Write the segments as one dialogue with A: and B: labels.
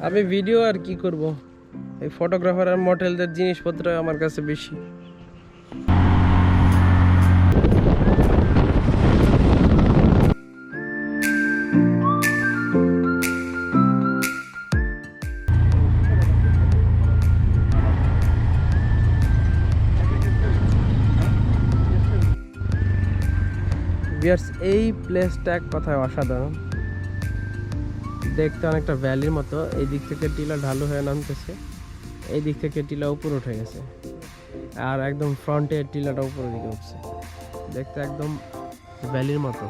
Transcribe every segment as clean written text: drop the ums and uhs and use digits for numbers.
A: আমি ভিডিও আর কি করব, এই ফটোগ্রাফার আর মডেলদের জিনিসপত্র আমার কাছে বেশি। এই প্লেসটা এক কথায় অসাধারণ, দেখতে অনেকটা ভ্যালির মতো। এই দিক থেকে টিলা ঢালু হয়ে নামতেছে, এই দিক থেকে টিলা উপরে উঠে গেছে, আর একদম ফ্রন্টে টিলাটা উপরের দিকে উঠছে, দেখতে একদম ভ্যালির মতো।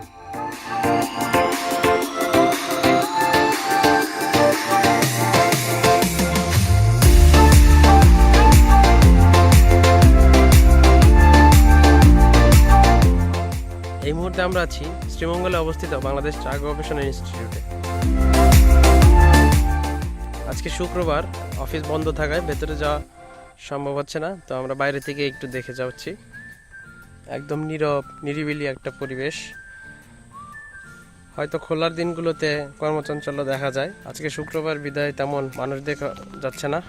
A: এই মুহূর্তে আমরা আছি শ্রীমঙ্গলে অবস্থিত বাংলাদেশ চা গবেষণা ইনস্টিটিউটে। আজকে শুক্রবার, অফিস বন্ধ থাকায় ভেতরে যাওয়া সম্ভব হচ্ছে না, তো আমরা বাইরে থেকে একটু দেখে যাচ্ছি। একদম নীরব নিরিবিলি একটা পরিবেশ। হয়তো খোলার দিনগুলোতে কর্মচঞ্চল্য দেখা যায়, আজকে শুক্রবার বিদায় তেমন মানুষ দেখা যাচ্ছে না।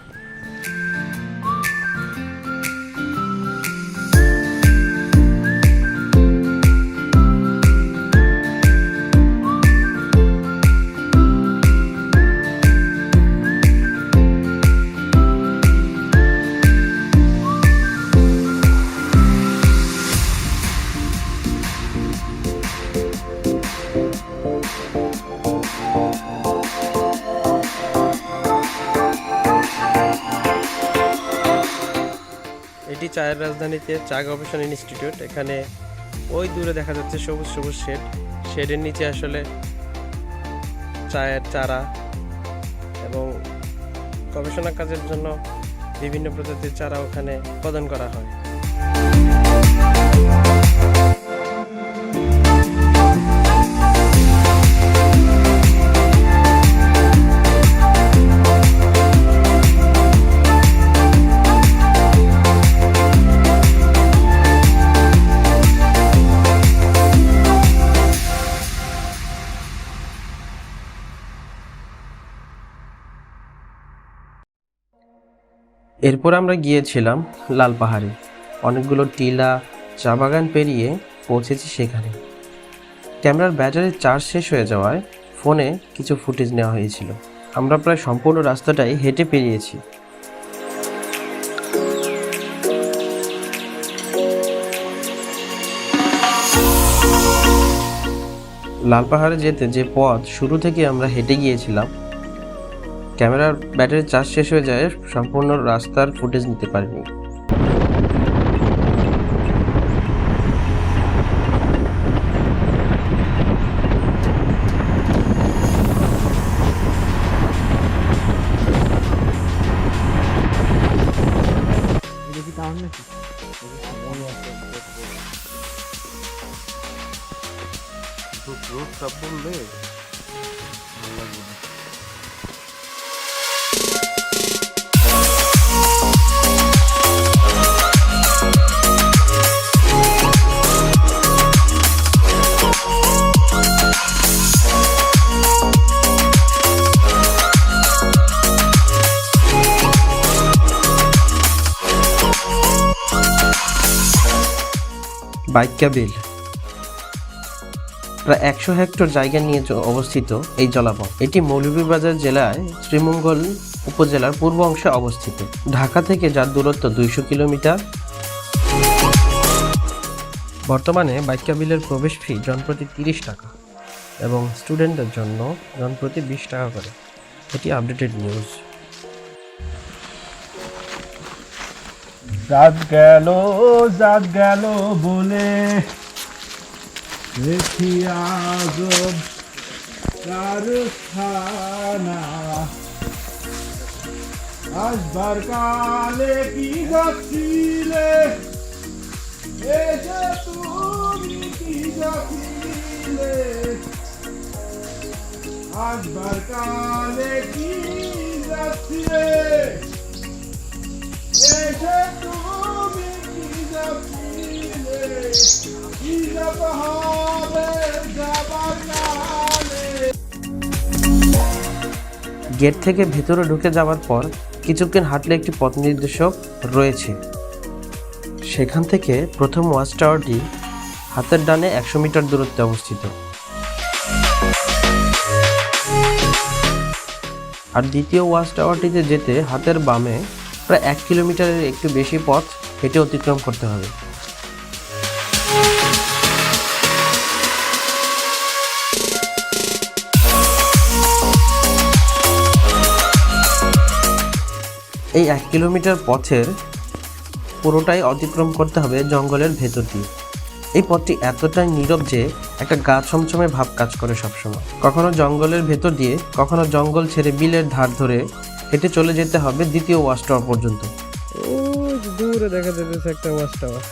A: এটি চায়ের রাজধানীতে চা গবেষণা ইনস্টিটিউট। এখানে ওই দূরে দেখা যাচ্ছে সবুজ সবুজ শেডের নিচে আসলে চায়ের চারা এবং গবেষণা কাজের জন্য বিভিন্ন প্রজাতির চারা ওখানে উৎপাদন করা হয়। এরপর আমরা গিয়েছিলাম লাল পাহাড়ে। অনেকগুলো টিলা, চা বাগান পেরিয়ে পৌঁছেছি সেখানে। ক্যামেরার ব্যাটারির চার্জ শেষ হয়ে যাওয়ায় ফোনে কিছু ফুটেজ নেওয়া হয়েছিল। আমরা প্রায় সম্পূর্ণ রাস্তাটাই হেঁটে পেরিয়েছি। লাল পাহাড়ে যেতে যে পথ শুরু থেকে আমরা হেঁটে গিয়েছিলাম, ক্যামেরার ব্যাটারির চার্জ শেষ হয়ে যায়, সম্পূর্ণ রাস্তার ফুটেজ নিতে পারিনি। বাইক্কা বিল প্রায় 100 হেক্টর জায়গা নিয়ে অবস্থিত এই জলাভূমি। এটি মৌলভীবাজার জেলায় শ্রীমঙ্গল উপজেলার পূর্ব অংশে অবস্থিত। ঢাকা থেকে যার দূরত্ব 200 কিলোমিটার। বর্তমানে বাইক্কা বিলের প্রবেশ ফি জনপ্রতি 30 টাকা এবং স্টুডেন্টদের জন্য জনপ্রতি 20 টাকা করে। এটি আপডেটেড নিউজ।
B: জাত গেল বলে দেখি আজব কারখানা, আসবার কালে কি যাচ্ছিলে, এসে তুমি কি যাচ্ছিলে, আসবার কালে কি যাচ্ছিলে, এসে তুমি কি যাচ্ছিলে, কি যাব হবে যাবার কালে।
A: গেট থেকে ভেতরে ঢুকে যাওয়ার পর কিছুক্ষণ হাঁটলে একটি পথ নির্দেশক রয়েছে। সেখান থেকে প্রথম ওয়াচ টাওয়ারটি হাতের ডানে 100 মিটার দূরত্বে অবস্থিত, আর দ্বিতীয় ওয়াচ টাওয়ারটিতে যেতে হাতের বামে প্রায় 1 কিলোমিটারের একটু বেশি পথ হেঁটে অতিক্রম করতে হবে। এই 1 কিলোমিটার পথের পুরোটাই অতিক্রম করতে হবে জঙ্গলের ভেতর দিয়ে। এই পথটি এতটাই নীরব যে একটা গা ছমছমে ভাব কাজ করে সবসময়। কখনো জঙ্গলের ভেতর দিয়ে, কখনো জঙ্গল ছেড়ে বিলের ধার ধরে হেঁটে চলে যেতে হবে দ্বিতীয় ওয়াচ টাওয়ার পর্যন্ত।
C: ওই দূরে দেখা যাচ্ছে একটা ওয়াচ টাওয়ার।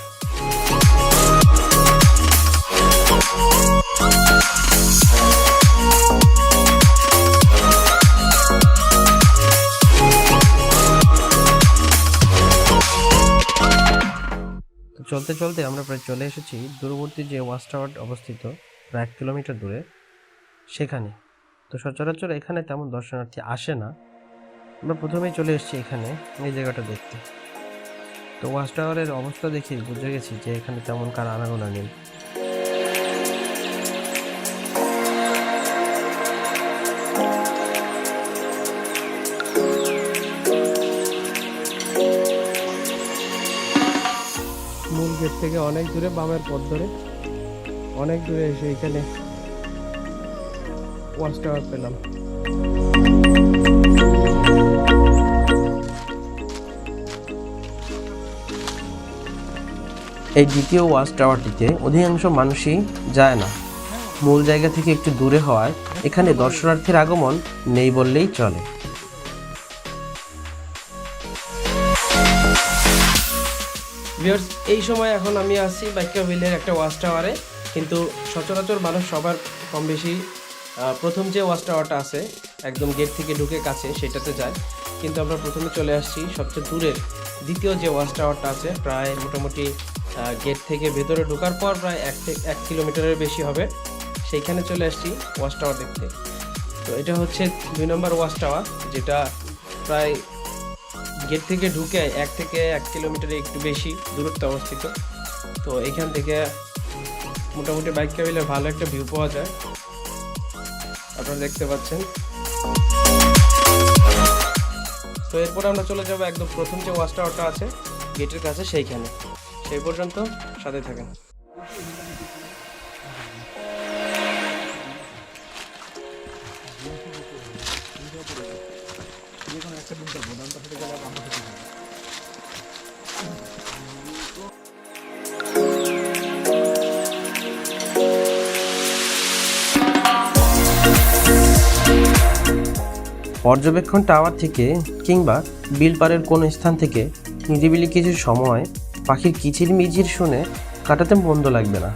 A: চলতে চলতে আমরা প্রায় চলে এসেছি দূরবর্তী যে ওয়াচ টাওয়ার অবস্থিত প্রায় 1 কিলোমিটার দূরে, সেখানে। তো সচরাচর এখানে তেমন দর্শনার্থী আসে না। আমরা প্রথমেই চলে এসেছি এখানে এই জায়গাটা দেখতে। তো ওয়াচ টাওয়ারের অবস্থা দেখে বুঝে গেছি যে এখানে তেমন কার আনাগোনা নেই।
C: মূল গেট থেকে অনেক দূরে বামের পথ ধরে অনেক দূরে এসে এখানে ওয়াচ টাওয়ার পেলাম।
A: এই দ্বিতীয় ওয়াচ টাওয়ারটিতে অধিকাংশ মানুষই যায় না। মূল জায়গা থেকে একটু দূরে হওয়ায় এখানে দর্শনার্থীর আগমন নেই বললেই চলে।
C: ভিউয়ার্স, এই সময় এখন আমি আছি বাইক্কা বিলের একটা ওয়াচ টাওয়ারে, কিন্তু সচরাচর মানুষ সবার কম বেশি প্রথম যে ওয়াচ টাওয়ারটা আছে একদম গেট থেকে ঢুকে কাছে সেটাতে যায়, কিন্তু আমরা প্রথমে চলে আসছি সবচেয়ে দূরের দ্বিতীয় যে ওয়াচ টাওয়ারটা আছে, প্রায় মোটামুটি গেট থেকে ভেতরে ঢোকার পর প্রায় 1 কিলোমিটারের বেশি হবে, সেইখানে চলে আসছি ওয়াচ টাওয়ার দেখতে। তো এটা হচ্ছে 2 নম্বর ওয়াচ টাওয়ার, যেটা প্রায় গেট থেকে ঢুকে 1 থেকে 1 কিলোমিটারে একটু বেশি দূরত্বে অবস্থিত। তো এখান থেকে মোটামুটি বাইক্কা বিলের ভালো একটা ভিউ পাওয়া যায়, আপনারা দেখতে পাচ্ছেন। তো এরপর আমরা চলে যাব একদম প্রথম যে ওয়াচ টাওয়ারটা আছে গেটের কাছে, সেইখানে। সেই পর্যন্ত সাথে থাকেন।
A: পর্যবেক্ষণ টাওয়ার থেকে কিংবা বিল পাড়ের কোনো স্থান থেকে নিরিবিলি কিছু সময় পাখির কিচিরমিচির শুনে কাটাতে মন্দ লাগবে না।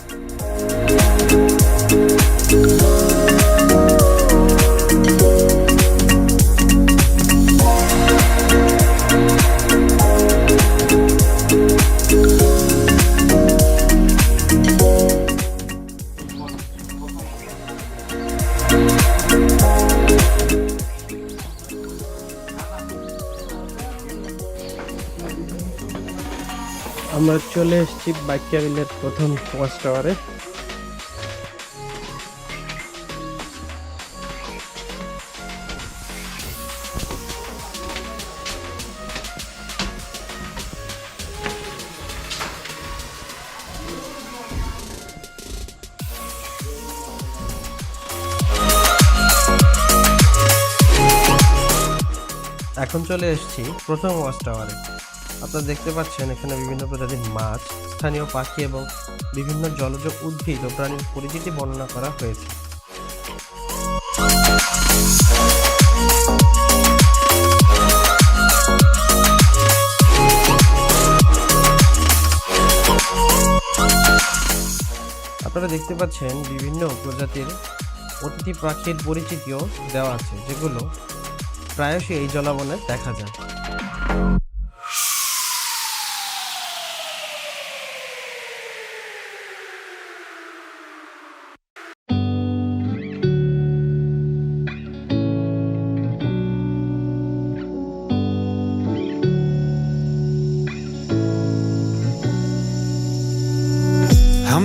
C: আমরা চলে এসেছি বাইক্কা বিলের প্রথম ওয়াচ টাওয়ারে।
A: এখন চলে এসেছি প্রথম ওয়াচ টাওয়ারে। আপনারা দেখতে পাচ্ছেন এখানে বিভিন্ন প্রজাতির মাছ, স্থানীয় পাখি এবং বিভিন্ন জলজ উদ্ভিদ ও প্রাণীর পরিচিতি বর্ণনা করা হয়েছে। আপনারা দেখতে পাচ্ছেন বিভিন্ন প্রজাতির অতিথি পাখির পরিচিতিও দেওয়া আছে, যেগুলো প্রায়শই এই জলাবনে দেখা যায়।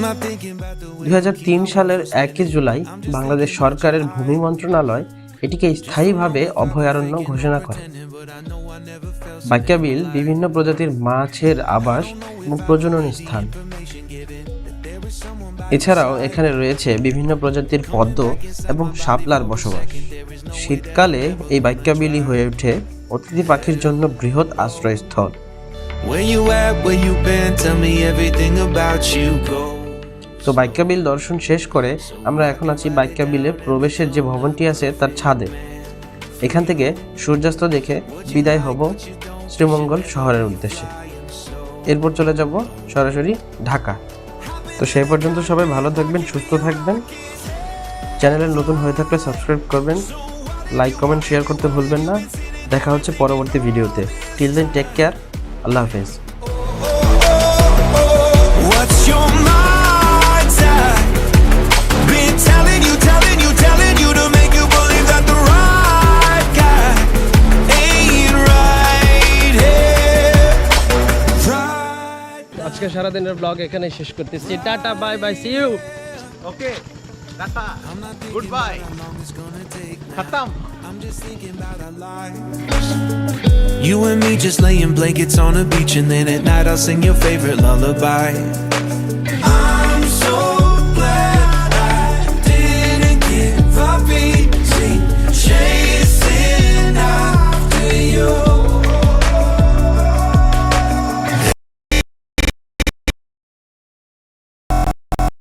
A: 2003 সালের 1 জুলাই বাংলাদেশ সরকারের ভূমি মন্ত্রণালয় এটিকে স্থায়ীভাবে অভয়ারণ্য ঘোষণা করে। বাইক্কা বিল বিভিন্ন প্রজাতির মাছের আবাস এবং প্রজনন স্থান। এছাড়াও এখানে রয়েছে বিভিন্ন প্রজাতির পদ্ম এবং শাপলার বসবাস। শীতকালে এই বাইক্কা বিলই হয়ে ওঠে অতিথি পাখির জন্য বৃহৎ আশ্রয়স্থল। তো বাইক্কা বিল দর্শন শেষ করে আমরা এখন আছি বাইক্কা বিলের প্রবেশের যে ভবনটি আছে তার ছাদে। এখান থেকে সূর্যাস্ত দেখে বিদায় হব শ্রীমঙ্গল শহরের উদ্দেশ্যে। এরপর চলে যাব সরাসরি ঢাকা। তো সেই পর্যন্ত সবাই ভালো থাকবেন, সুস্থ থাকবেন। চ্যানেলে নতুন হয়ে থাকলে সাবস্ক্রাইব করবেন, লাইক কমেন্ট শেয়ার করতে ভুলবেন না। দেখা হচ্ছে পরবর্তী ভিডিওতে। টিল দেন টেক কেয়ার, আল্লাহ হাফেজ।
C: আজকে সারাদিনের ব্লগ এখানে শেষ করতেছি। Tata, bye bye, see you.
D: Okay, tata, goodbye. Khatam.
E: You and me just laying blankets on a beach, and then at night I'll sing your favorite lullaby. I'm so